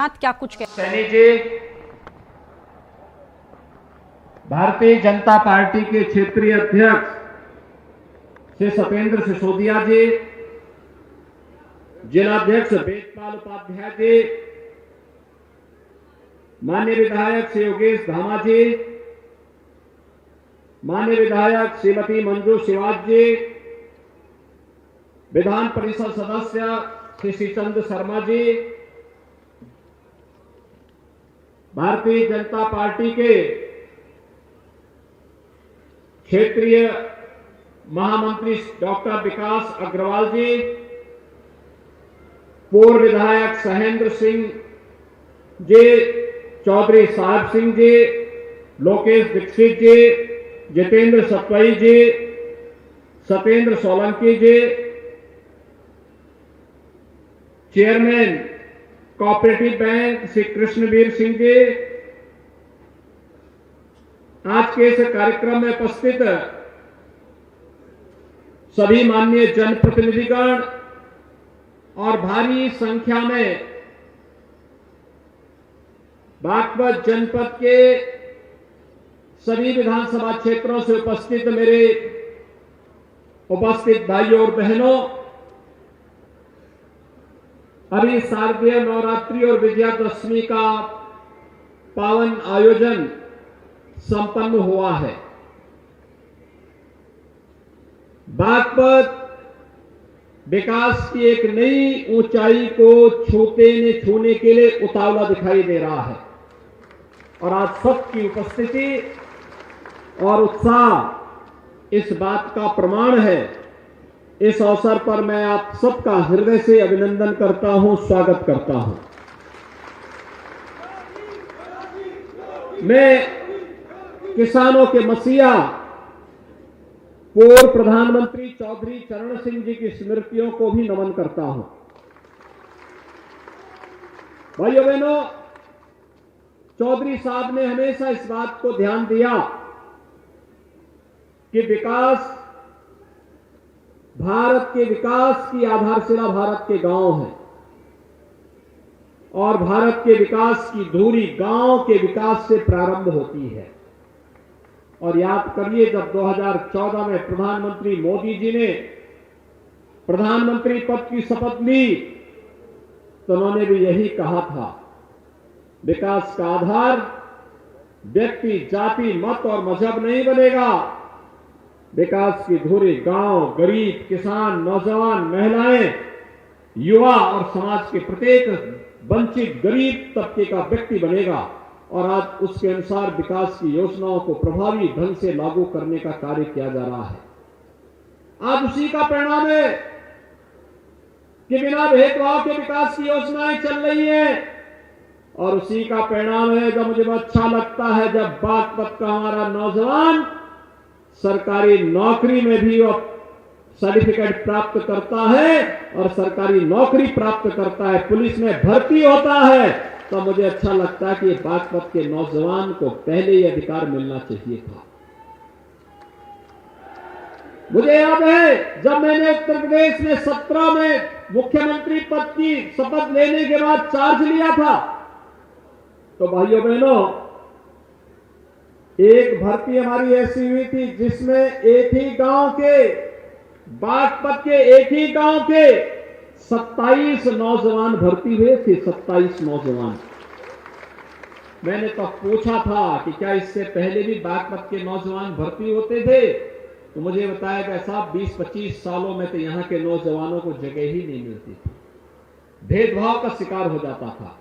क्या कुछ सैनी जी, भारतीय जनता पार्टी के क्षेत्रीय अध्यक्ष श्री सत्येंद्र सिसोदिया जी, जिलाध्यक्ष वेदपाल उपाध्याय जी, माननीय विधायक श्री योगेश धामा जी, माननीय विधायक श्रीमती मंजू शिवाज जी, विधान परिषद सदस्य श्री श्रीचंद शर्मा जी, भारतीय जनता पार्टी के क्षेत्रीय महामंत्री डॉक्टर विकास अग्रवाल जी, पूर्व विधायक Sahendra Singh ji, Chaudhary Sahab Singh ji, Lokesh Dikshit ji, Jitendra Satwai ji, Satyendra Solanki ji, chairman cooperative bank Shri Krishnaveer Singh ji, आज के इस कार्यक्रम में उपस्थित सभी माननीय जनप्रतिनिधिगण और भारी संख्या में बागपत जनपद के सभी विधानसभा क्षेत्रों से उपस्थित मेरे उपस्थित भाइयों और बहनों, अभी शारदीय नवरात्रि और विजयादशमी का पावन आयोजन संपन्न हुआ है। बागपत विकास की एक नई ऊंचाई को छूने के लिए उतावला दिखाई दे रहा है और आज सबकी उपस्थिति और उत्साह इस बात का प्रमाण है। इस अवसर पर मैं आप सबका हृदय से अभिनंदन करता हूं, स्वागत करता हूं। मैं किसानों के मसीहा पूर्व प्रधानमंत्री चौधरी चरण सिंह जी की स्मृतियों को भी नमन करता हूं। भाइयों बहनों, चौधरी साहब ने हमेशा इस बात को ध्यान दिया कि विकास, भारत के विकास की आधारशिला भारत के गांव है और भारत के विकास की धुरी गांव के विकास से प्रारंभ होती है। और याद करिए, जब 2014 में प्रधानमंत्री मोदी जी ने प्रधानमंत्री पद की शपथ ली तो उन्होंने भी यही कहा था, विकास का आधार व्यक्ति, जाति, मत और मजहब नहीं बनेगा, विकास की धुरी गांव, गरीब, किसान, नौजवान, महिलाएं, युवा और समाज के प्रत्येक वंचित गरीब तबके का व्यक्ति बनेगा। और आज उसके अनुसार विकास की योजनाओं को प्रभावी ढंग से लागू करने का कार्य किया जा रहा है। आज उसी का परिणाम है कि बिना भेदभाव के विकास की योजनाएं चल रही हैं और उसी का परिणाम है, जब मुझे बहुत अच्छा लगता है जब बागपत का हमारा नौजवान सरकारी नौकरी में भी सर्टिफिकेट प्राप्त करता है और सरकारी नौकरी प्राप्त करता है, पुलिस में भर्ती होता है, तो मुझे अच्छा लगता है कि बागपत के नौजवान को पहले ही अधिकार मिलना चाहिए था। मुझे याद है जब मैंने उत्तर प्रदेश में 17 में मुख्यमंत्री पद की शपथ लेने के बाद चार्ज लिया था, तो भाइयों बहनों, एक भर्ती हमारी ऐसी हुई थी जिसमें एक ही गांव के, बागपत के एक ही गांव के 27 नौजवान भर्ती हुए थे। 27 नौजवान। मैंने तो पूछा था कि क्या इससे पहले भी बागपत के नौजवान भर्ती होते थे, तो मुझे बताया गया साहब 20-25 सालों में तो यहां के नौजवानों को जगह ही नहीं मिलती थी, भेदभाव का शिकार हो जाता था।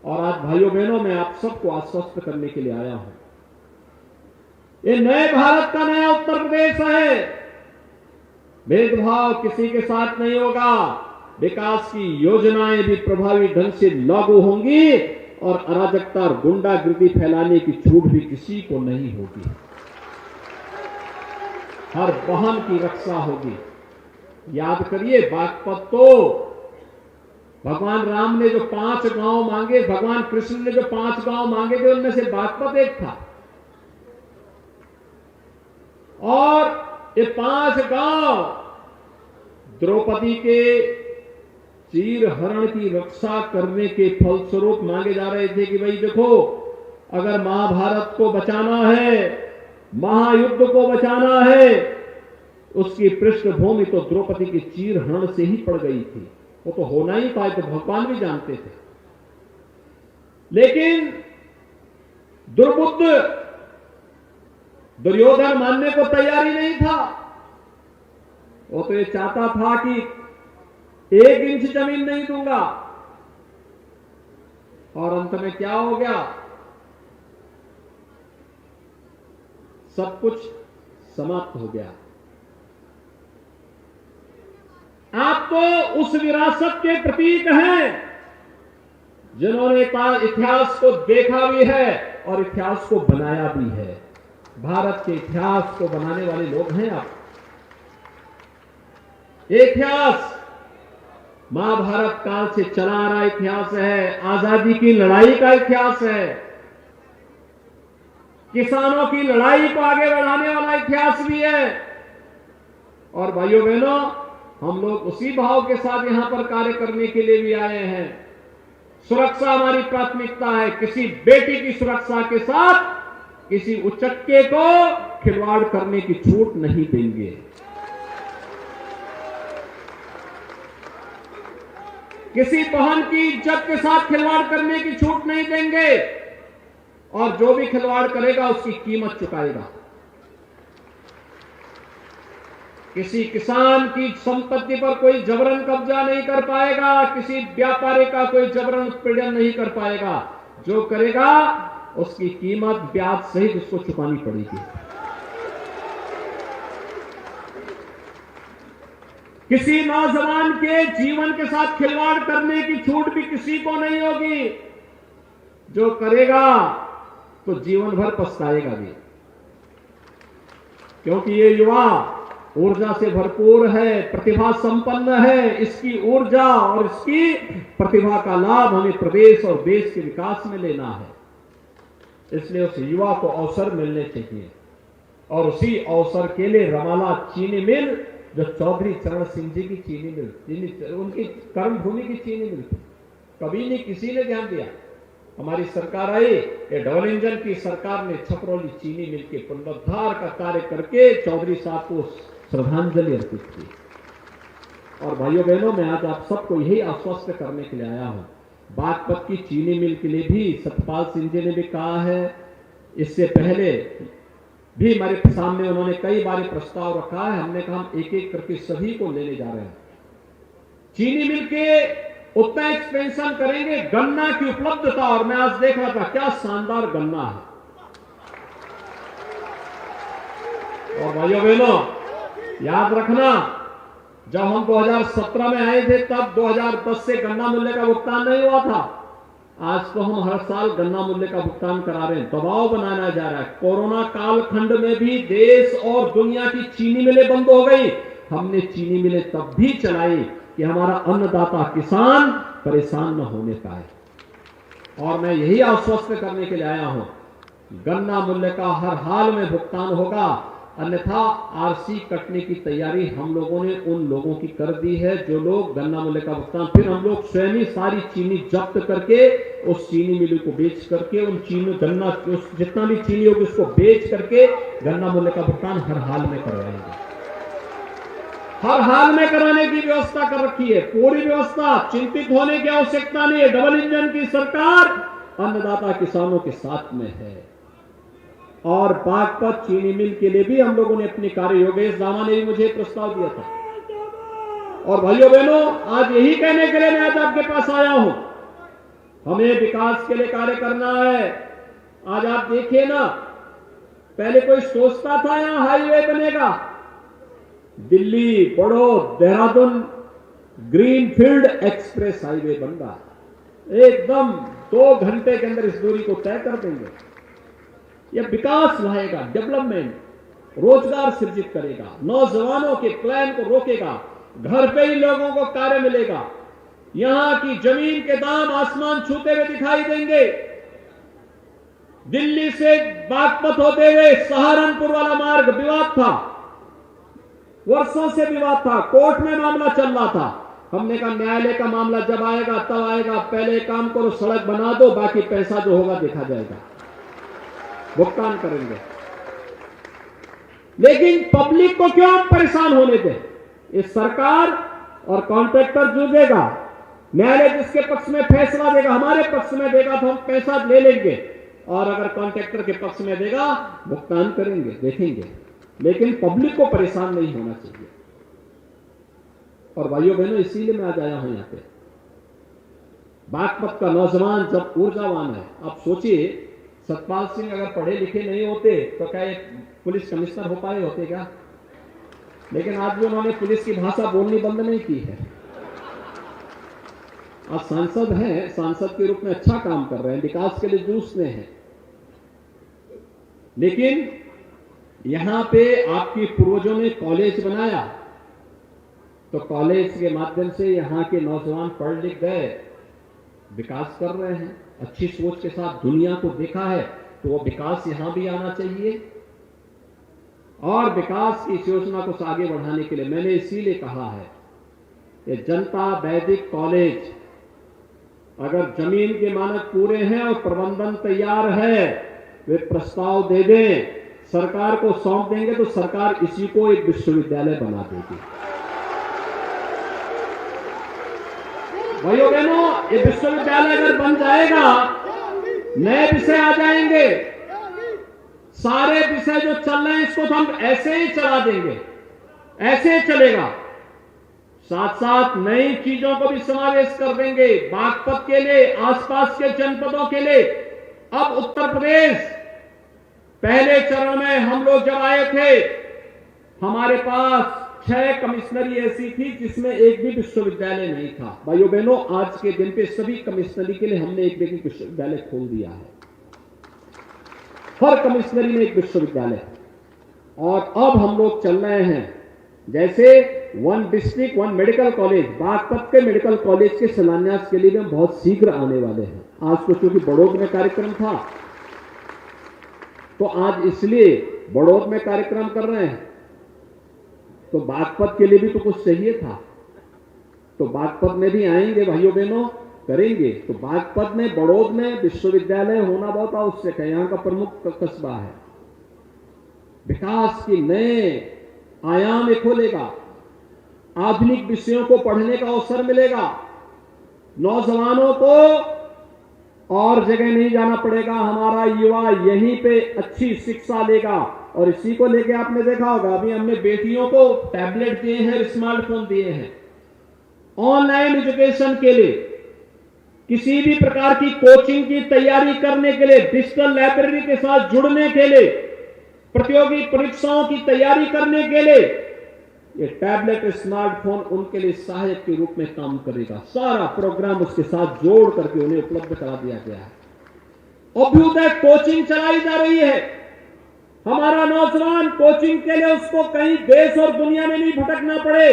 और आज भाइयों बहनों, मैं आप सबको आश्वस्त करने के लिए आया हूं, ये नए भारत का नया उत्तर प्रदेश है। भेदभाव किसी के साथ नहीं होगा, विकास की योजनाएं भी प्रभावी ढंग से लागू होंगी और अराजकता और गुंडागिर्दी फैलाने की छूट भी किसी को नहीं होगी। हर बहन की रक्षा होगी। याद करिए, बागपत तो भगवान राम ने जो 5 गांव मांगे, भगवान कृष्ण ने जो 5 गांव मांगे थे, उनमें से बागपत एक था। और ये 5 गांव द्रौपदी के चीरहरण की रक्षा करने के फलस्वरूप मांगे जा रहे थे कि भाई देखो, अगर महाभारत को बचाना है, महायुद्ध को बचाना है, उसकी पृष्ठभूमि तो द्रौपदी की चीरहरण से ही पड़ गई थी। वो तो होना ही था, तो भगवान भी जानते थे। लेकिन दुर्बुद्ध दुर्योधन मानने को तैयारी नहीं था। वो तो ये चाहता था कि 1 इंच जमीन नहीं दूंगा। और अंत में क्या हो गया? सब कुछ समाप्त हो गया। आप तो उस विरासत के प्रतीक हैं जिन्होंने इतिहास को देखा भी है और इतिहास को बनाया भी है। भारत के इतिहास को बनाने वाले लोग हैं आप। इतिहास महाभारत काल से चला आ रहा इतिहास है, आजादी की लड़ाई का इतिहास है, किसानों की लड़ाई को आगे बढ़ाने वाला इतिहास भी है। और भाइयों बहनों, हम लोग उसी भाव के साथ यहां पर कार्य करने के लिए भी आए हैं। सुरक्षा हमारी प्राथमिकता है। किसी बेटी की सुरक्षा के साथ किसी उचक्के को खिलवाड़ करने की छूट नहीं देंगे। किसी बहन की इज्जत के साथ खिलवाड़ करने की छूट नहीं देंगे। और जो भी खिलवाड़ करेगा उसकी कीमत चुकाएगा। किसी किसान की संपत्ति पर कोई जबरन कब्जा नहीं कर पाएगा। किसी व्यापारी का कोई जबरन उत्पीड़न नहीं कर पाएगा। जो करेगा उसकी कीमत ब्याज सहित उसको चुकानी पड़ेगी। किसी नौजवान के जीवन के साथ खिलवाड़ करने की छूट भी किसी को नहीं होगी। जो करेगा तो जीवन भर पछताएगा भी, क्योंकि ये युवा ऊर्जा से भरपूर है, प्रतिभा संपन्न है। इसकी ऊर्जा और इसकी प्रतिभा का लाभ हमें प्रदेश और देश के विकास में लेना है। इसलिए उस युवा को अवसर मिलने चाहिए। और उसी अवसर के लिए रमाला चीनी मिल, जो चौधरी चरण सिंह जी की चीनी मिल, उनकी कर्मभूमि की चीनी मिल थी, कभी नहीं किसी ने ध्यान दिया। हमारी सरकार आई, ये डबल इंजन की सरकार ने छपरौली चीनी मिल के पुनरुद्धार का कार्य करके चौधरी साहब को श्रद्धांजलि अर्पित की। और भाइयों बहनों, मैं आज आप सबको यही आश्वस्त करने के लिए आया हूं। बागपत की चीनी मिल के लिए भी सतपाल सिंह जी ने भी कहा है। इससे पहले भी हमारे सामने उन्होंने कई बार प्रस्ताव रखा है। हमने कहा हम एक एक करके सभी को लेने जा रहे हैं। चीनी मिल के उतना एक्सपेंशन करेंगे। गन्ना की उपलब्धता, और मैं आज देख रहा था क्या शानदार गन्ना है। और भाइयों बहनों, याद रखना, जब हम 2017 में आए थे तब 2010 से गन्ना मूल्य का भुगतान नहीं हुआ था। आज तो हम हर साल गन्ना मूल्य का भुगतान करा रहे हैं। दबाव बनाया जा रहा है। कोरोना काल खंड में भी देश और दुनिया की चीनी मिलें बंद हो गई। हमने चीनी मिलें तब भी चलाई कि हमारा अन्नदाता किसान परेशान न होने पाए। और मैं यही आश्वस्त करने के लिए आया हूं, गन्ना मूल्य का हर हाल में भुगतान होगा, अन्यथा आरसी कटने की तैयारी हम लोगों ने उन लोगों की कर दी है जो लोग गन्ना मूल्य का भुगतान, फिर हम लोग स्वयं ही सारी चीनी जब्त करके उस चीनी मिलों को बेच करके उन चीनी गन्ना जितना भी चीनी होगी उसको बेच करके गन्ना मूल्य का भुगतान हर हाल में करवाएंगे। हर हाल में कराने की व्यवस्था कर रखी है, पूरी व्यवस्था। चिंतित होने की आवश्यकता नहीं है। डबल इंजन की सरकार अन्नदाता किसानों के साथ में है। और बागपत चीनी मिल के लिए भी हम लोगों ने अपनी कार्य, योगेश दामा ने भी मुझे प्रस्ताव दिया था। और भाइयों बहनों, आज यही कहने के लिए मैं आज आपके पास आया हूं, हमें विकास के लिए कार्य करना है। आज आप देखिए ना, पहले कोई सोचता था यहां हाईवे बनेगा, Delhi Baroda Dehradun greenfield express highway बन रहा है। एकदम 2 घंटे के अंदर इस दूरी को तय कर देंगे। यह विकास लाएगा, डेवलपमेंट, रोजगार सृजित करेगा, नौजवानों के प्लान को रोकेगा, घर पे ही लोगों को कार्य मिलेगा। यहां की जमीन के दाम आसमान छूते हुए दिखाई देंगे। दिल्ली से बागपत होते हुए सहारनपुर वाला मार्ग विवाद था, वर्षों से विवाद था, कोर्ट में मामला चल रहा था। हमने कहा न्यायालय का मामला जब आएगा तब आएगा, पहले काम करो, सड़क बना दो, बाकी पैसा जो होगा देखा जाएगा, भुगतान करेंगे। लेकिन पब्लिक को क्यों हम परेशान होने दें? ये सरकार और कॉन्ट्रैक्टर जूझेगा, न्यायालय जिसके पक्ष में फैसला देगा, हमारे पक्ष में देगा तो हम पैसा ले लेंगे, और अगर कॉन्ट्रैक्टर के पक्ष में देगा भुगतान करेंगे, देखेंगे। लेकिन पब्लिक को परेशान नहीं होना चाहिए। और भाइयों बहनों, इसीलिए मैं आज आया हूं यहां पे। बागपत का नौजवान जब ऊर्जावान है, आप सोचिए सतपाल सिंह अगर पढ़े लिखे नहीं होते तो क्या एक पुलिस कमिश्नर हो पाए होते क्या? लेकिन आज भी उन्होंने पुलिस की भाषा बोलनी बंद नहीं की है। आज सांसद हैं, सांसद के रूप में अच्छा काम कर रहे हैं, विकास के लिए जूझते हैं। लेकिन यहां पे आपके पूर्वजों ने कॉलेज बनाया, तो कॉलेज के माध्यम से यहां के नौजवान पढ़ लिख गए, विकास कर रहे हैं, अच्छी सोच के साथ दुनिया को देखा है, तो वो विकास यहां भी आना चाहिए। और विकास की इस योजना को आगे बढ़ाने के लिए मैंने इसीलिए कहा है कि जनता वैदिक कॉलेज, अगर जमीन के मानक पूरे हैं और प्रबंधन तैयार है, वे प्रस्ताव दे दें, सरकार को सौंप देंगे तो सरकार इसी को एक विश्वविद्यालय बना देगी। भाइयों बहनों, ये विश्वविद्यालय अगर बन जाएगा, नए विषय आ जाएंगे, सारे विषय जो चल रहे हैं इसको तो हम ऐसे ही चला देंगे, ऐसे चलेगा। साथ साथ नई चीजों को भी समावेश कर देंगे बागपत के लिए, आसपास के जनपदों के लिए। अब उत्तर प्रदेश, पहले चरण में हम लोग जब आए थे, हमारे पास 6 कमिश्नरी ऐसी थी जिसमें एक भी विश्वविद्यालय नहीं था। भाइयों बहनों, आज के दिन पे सभी कमिश्नरी के लिए हमने एक एक विश्वविद्यालय खोल दिया है, हर कमिश्नरी में एक विश्वविद्यालय। और अब हम लोग चल रहे हैं जैसे 1 डिस्ट्रिक्ट 1 मेडिकल कॉलेज, बागपत के मेडिकल कॉलेज के शिलान्यास के लिए हम बहुत शीघ्र आने वाले हैं। आज तो चूंकि बड़ौद में कार्यक्रम था, तो आज इसलिए बड़ौद में कार्यक्रम कर रहे हैं, तो बागपत के लिए भी तो कुछ चाहिए था, तो बागपत में भी आएंगे भाइयों बहनों, करेंगे। तो बागपत में, बड़ौद में विश्वविद्यालय होना बहुत आवश्यक है, यहां का प्रमुख कस्बा है। विकास के नए आयाम खोलेगा, आधुनिक विषयों को पढ़ने का अवसर मिलेगा, नौजवानों को और जगह नहीं जाना पड़ेगा, हमारा युवा यहीं पे अच्छी शिक्षा लेगा। और इसी को लेके आपने देखा होगा, अभी हमने बेटियों को टैबलेट दिए हैं, स्मार्टफोन दिए हैं, ऑनलाइन एजुकेशन के लिए, किसी भी प्रकार की कोचिंग की तैयारी करने के लिए, डिजिटल लाइब्रेरी के साथ जुड़ने के लिए, प्रतियोगी परीक्षाओं की तैयारी करने के लिए ये टैबलेट स्मार्टफोन उनके लिए सहायक के रूप में काम करेगा। सारा प्रोग्राम उसके साथ जोड़ करके उन्हें उपलब्ध करा दिया गया है। अभ्युदय कोचिंग चलाई जा रही है। हमारा नौजवान कोचिंग के लिए उसको कहीं देश और दुनिया में नहीं भटकना पड़े,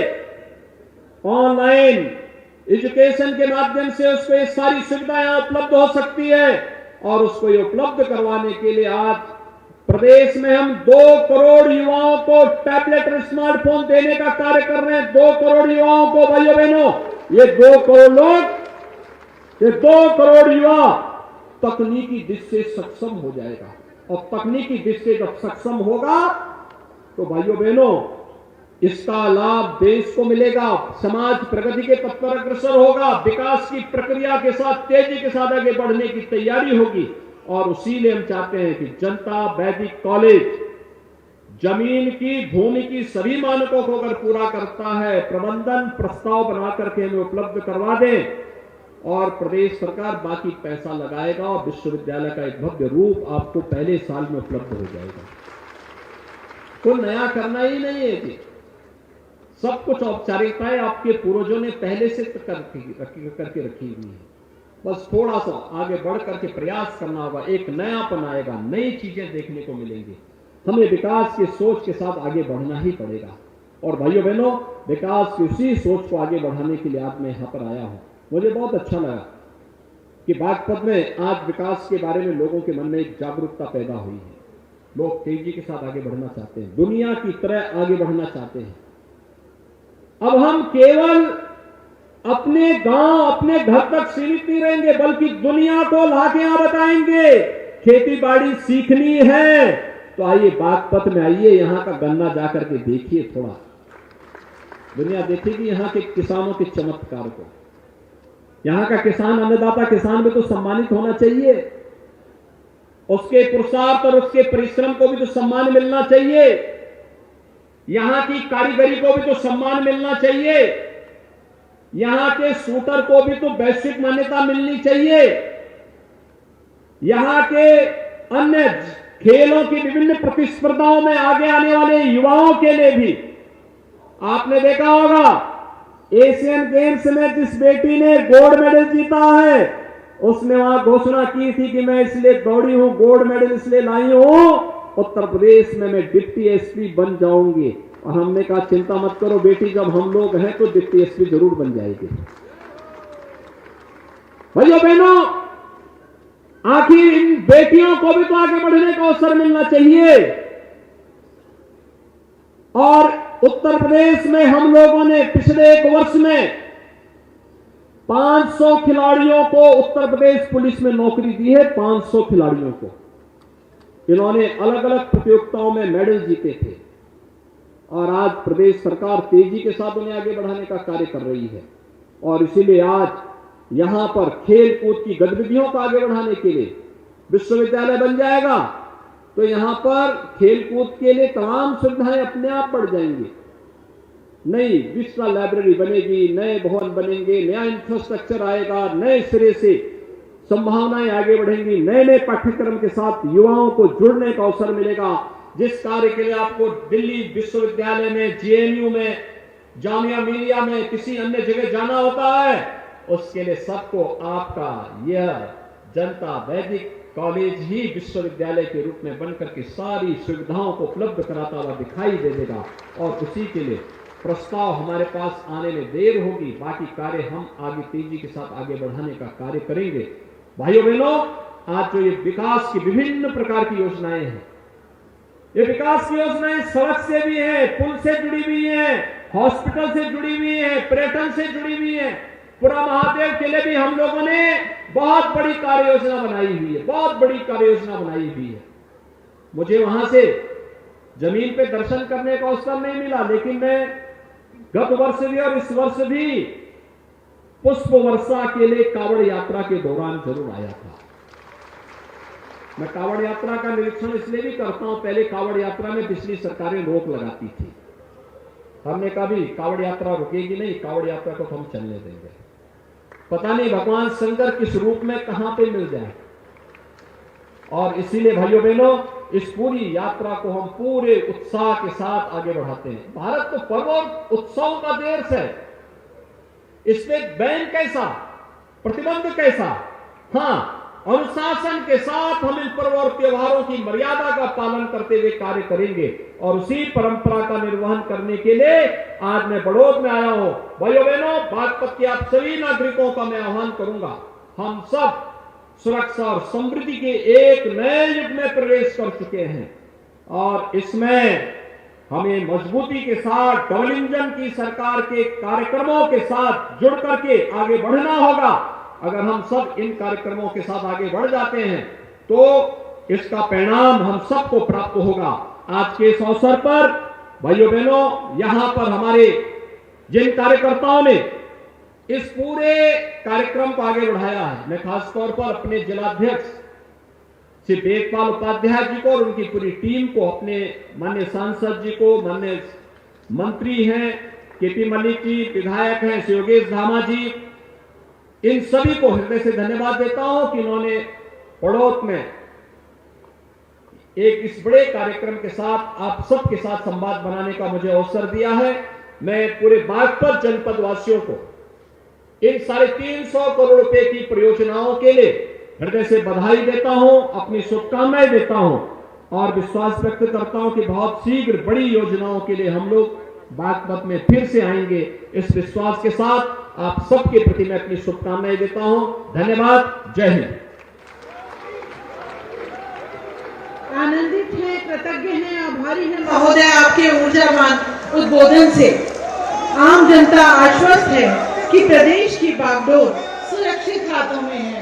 ऑनलाइन एजुकेशन के माध्यम से उसको ये सारी सुविधाएं उपलब्ध हो सकती है। और उसको ये उपलब्ध करवाने के लिए आज प्रदेश में हम 2 करोड़ युवाओं को टैबलेट और स्मार्टफोन देने का कार्य कर रहे हैं। 2 करोड़ युवाओं को, भाइयों बहनों, ये 2 करोड़ लोग, ये 2 करोड़ युवा तकनीकी दृष्टि से सक्षम हो जाएगा। और तकनीकी दृष्टि से जब सक्षम होगा तो भाइयों बहनों, इसका लाभ देश को मिलेगा, समाज प्रगति के पथ पर अग्रसर होगा, विकास की प्रक्रिया के साथ तेजी के साथ आगे बढ़ने की तैयारी होगी। और उसीलिए हम चाहते हैं कि जनता वैदिक कॉलेज जमीन की, भूमि की सभी मानकों को अगर पूरा करता है, प्रबंधन प्रस्ताव बना करके हमें उपलब्ध करवा दें, और प्रदेश सरकार बाकी पैसा लगाएगा और विश्वविद्यालय का एक भव्य रूप आपको पहले साल में उपलब्ध हो जाएगा। कोई नया करना ही नहीं है जी, सब कुछ औपचारिकताएं आपके पूर्वजों ने पहले से करके रखी हुई है। बस थोड़ा सा आगे बढ़ करके प्रयास करना होगा, एक नयापन आएगा, नई चीजें देखने को मिलेंगी। हमें विकास की सोच के साथ आगे बढ़ना ही पड़ेगा। और भाइयों बहनों, विकास की उसी सोच को आगे बढ़ाने के लिए आज मैं यहां पर आया हूं। मुझे बहुत अच्छा लगा कि बागपत में आज विकास के बारे में लोगों के मन में एक जागरूकता पैदा हुई है। लोग तेजी के साथ आगे बढ़ना चाहते हैं, दुनिया की तरह आगे बढ़ना चाहते हैं। अब हम केवल अपने गांव, अपने घर तक सीमित नहीं रहेंगे, बल्कि दुनिया को लाके यहां बताएंगे खेती बाड़ी सीखनी है तो आइए बागपत में आइए, यहां का गन्ना जाकर के देखिए, थोड़ा दुनिया देखेगी यहां के किसानों के चमत्कार को। यहां का किसान, अन्नदाता किसान भी तो सम्मानित होना चाहिए, उसके पुरुषार्थ और उसके परिश्रम को भी तो सम्मान मिलना चाहिए, यहां की कारीगरी को भी तो सम्मान मिलना चाहिए, यहां के शूटर को भी तो वैश्विक मान्यता मिलनी चाहिए, यहां के अन्य खेलों की विभिन्न प्रतिस्पर्धाओं में आगे आने वाले युवाओं के लिए भी। आपने देखा होगा एशियन गेम्स में जिस बेटी ने गोल्ड मेडल जीता है, उसने वहां घोषणा की थी कि मैं इसलिए दौड़ी हूं, गोल्ड मेडल इसलिए लाई हूं, उत्तर प्रदेश में मैं डिप्टी एसपी बन जाऊंगी। और हमने कहा चिंता मत करो बेटी, जब हम लोग हैं तो डिप्टी एसपी जरूर बन जाएगी। भाइयों बहनों, आखिर इन बेटियों को भी तो आगे बढ़ने का अवसर मिलना चाहिए। और उत्तर प्रदेश में हम लोगों ने पिछले एक वर्ष में 500 खिलाड़ियों को उत्तर प्रदेश पुलिस में नौकरी दी है। 500 खिलाड़ियों को इन्होंने अलग अलग प्रतियोगिताओं में मेडल जीते थे और आज प्रदेश सरकार तेजी के साथ उन्हें आगे बढ़ाने का कार्य कर रही है। और इसीलिए आज यहां पर खेल कूद की गतिविधियों को आगे बढ़ाने के लिए विश्वविद्यालय बन जाएगा तो यहां पर खेल कूद के लिए तमाम सुविधाएं अपने आप बढ़ जाएंगी। नई विश्व लाइब्रेरी बनेगी, नए भवन बनेंगे, नया इंफ्रास्ट्रक्चर आएगा, नए सिरे से संभावनाएं आगे बढ़ेंगी, नए नए पाठ्यक्रम के साथ युवाओं को जुड़ने का अवसर मिलेगा। जिस कार्य के लिए आपको दिल्ली विश्वविद्यालय में, जेएनयू में, जामिया मिलिया में, किसी अन्य जगह जाना होता है, उसके लिए सबको आपका यह जनता वैदिक कॉलेज ही विश्वविद्यालय के रूप में बनकर के सारी सुविधाओं को उपलब्ध कराता हुआ दिखाई दे देगा। और उसी के लिए प्रस्ताव हमारे पास आने में देर होगी, बाकी कार्य हम आगे तेजी के साथ आगे बढ़ाने का कार्य करेंगे। भाइयों बहनों, आज जो ये विकास की विभिन्न प्रकार की योजनाएं हैं, ये विकास की योजनाएं सड़क से भी है, पुल से जुड़ी हुई है, हॉस्पिटल से जुड़ी हुई है, पर्यटन से जुड़ी हुई है। पूरा महादेव के लिए भी हम लोगों ने बहुत बड़ी कार्य योजना बनाई हुई है, बहुत बड़ी कार्य योजना बनाई हुई है। मुझे वहां से जमीन पे दर्शन करने का अवसर नहीं मिला, लेकिन मैं गत वर्ष भी और इस वर्ष भी पुष्प वर्षा के लिए कावड़ यात्रा के दौरान जरूर आया था। मैं कावड़ यात्रा का निरीक्षण इसलिए भी करता हूं, पहले कावड़ यात्रा में पिछली सरकारें रोक लगाती थी, हमने कहा भी कावड़ यात्रा रुकेगी नहीं, कावड़ यात्रा को हम चलने देंगे। पता नहीं भगवान शंकर किस रूप में कहां पे मिल जाए। और इसीलिए भाइयों बहनों, इस पूरी यात्रा को हम पूरे उत्साह के साथ आगे बढ़ाते हैं। भारत तो पर्व और उत्सव का देश है, इसमें बैन कैसा, प्रतिबंध कैसा, हाँ अनुशासन के साथ हम इन पर्व और त्योहारों की मर्यादा का पालन करते हुए कार्य करेंगे। और उसी परंपरा का निर्वहन करने के लिए आज मैं बड़ौद में आया हूं। भाइयों बहनों, बागपत के आप सभी नागरिकों का मैं आह्वान करूंगा, हम सब सुरक्षा और समृद्धि के एक नए युग में प्रवेश कर चुके हैं और इसमें हमें मजबूती के साथ डबल इंजन की सरकार के कार्यक्रमों के साथ जुड़ करके आगे बढ़ना होगा। अगर हम सब इन कार्यक्रमों के साथ आगे बढ़ जाते हैं तो इसका परिणाम हम सबको प्राप्त होगा। आज के इस अवसर पर भाइयों बहनों, यहां पर हमारे जिन कार्यकर्ताओं ने इस पूरे कार्यक्रम को आगे बढ़ाया है, मैं खासतौर पर अपने जिलाध्यक्ष श्री वेदपाल उपाध्याय जी को और उनकी पूरी टीम को, अपने माननीय सांसद जी को, माननीय मंत्री हैं केपी मलिक जी, विधायक हैं श्री योगेश धामा जी, इन सभी को हृदय से धन्यवाद देता हूं कि इन्होंने बड़ौद में एक इस बड़े कार्यक्रम के साथ आप सबके साथ संवाद बनाने का मुझे अवसर दिया है। मैं पूरे बागपत जनपद वासियों को इन 350 करोड़ रुपए की परियोजनाओं के लिए हृदय से बधाई देता हूं, अपनी शुभकामनाएं देता हूं और विश्वास व्यक्त करता हूं कि बहुत शीघ्र बड़ी योजनाओं के लिए हम लोग बागपत में फिर से आएंगे। इस विश्वास के साथ आप सबके प्रति मैं अपनी शुभकामनाएं देता हूं। धन्यवाद, जय हिंद। आनंदित हैं, कृतज्ञ हैं, आभारी हैं महोदय आपके ऊर्जावान उद्बोधन से। आम जनता आश्वस्त है कि प्रदेश की बागडोर सुरक्षित हाथों में है।